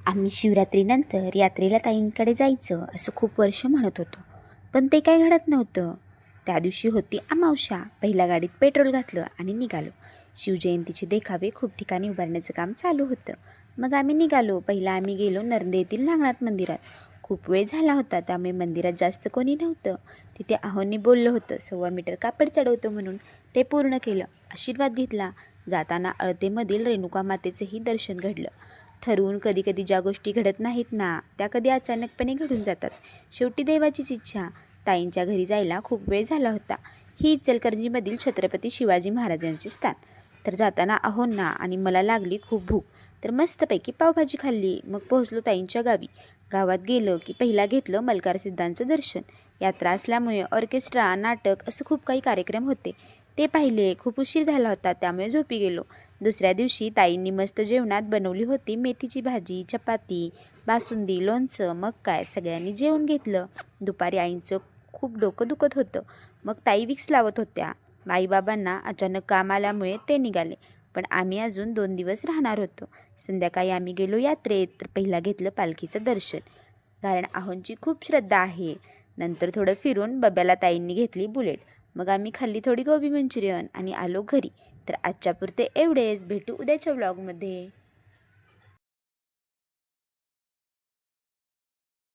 आम्ही शिवरात्रीनंतर यात्रेला ताईंकडे जायचं असं खूप वर्ष म्हणत होतो, पण ते काय घडत नव्हतं. त्या दिवशी होती अमावस्या. पहिल्या गाडीत पेट्रोल घातलं आणि निघालो. शिवजयंतीचे देखावे खूप ठिकाणी उभारण्याचं काम चालू होतं. मग आम्ही निघालो. पहिला आम्ही गेलो नर्मदे येथील नागनाथ मंदिरात. खूप वेळ झाला होता, त्यामुळे मंदिरात जास्त कोणी नव्हतं. तिथे आहोंनी बोललं होतं 1.25 मीटर कापड चढवतो म्हणून. ते पूर्ण केलं, आशीर्वाद घेतला. जाताना अळतेमधील रेणुका मातेचंही दर्शन घडलं. ठरवून कधी कधी ज्या गोष्टी घडत नाहीत ना, त्या कधी अचानकपणे घडून जातात. शेवटी देवाचीच इच्छा. ताईंच्या घरी जायला खूप वेळ झाला होता. ही इचलकरंजीमधील छत्रपती शिवाजी महाराजांचे स्थान. तर जाताना अहोंना आणि मला लागली खूप भूक, तर मस्तपैकी पावभाजी खाल्ली. मग पोहोचलो ताईंच्या गावी. गावात गेलं की पहिला घेतलं मल्हार सिद्धांचं दर्शन. यात्रा असल्यामुळे ऑर्केस्ट्रा, नाटक असं खूप काही कार्यक्रम होते, ते पाहिले. खूप उशीर झाला होता, त्यामुळे झोपी गेलो. दुसऱ्या दिवशी ताईंनी मस्त जेवणात बनवली होती मेथीची भाजी, चपाती, बासुंदी, लोणचं. मग काय, सगळ्यांनी जेवून घेतलं. दुपारी आईंचं खूप डोकं दुखत होतं. मग ताई विक्स लावत होत्या. आईबाबांना अचानक काम आल्यामुळे ते निघाले, पण आम्ही अजून 2 दिवस राहणार होतो. संध्याकाळी आम्ही गेलो यात्रेत. तर पहिला घेतलं पालखीचं दर्शन, कारण आहोंची खूप श्रद्धा आहे. नंतर थोडं फिरून बब्याला ताईंनी घेतली बुलेट. मग आम्ही खाल्ली थोडी गोबी मंचुरियन आणि आलो घरी. तर आजच्यापुरते एवढेच. भेटू उद्याच्या व्लॉगमध्ये.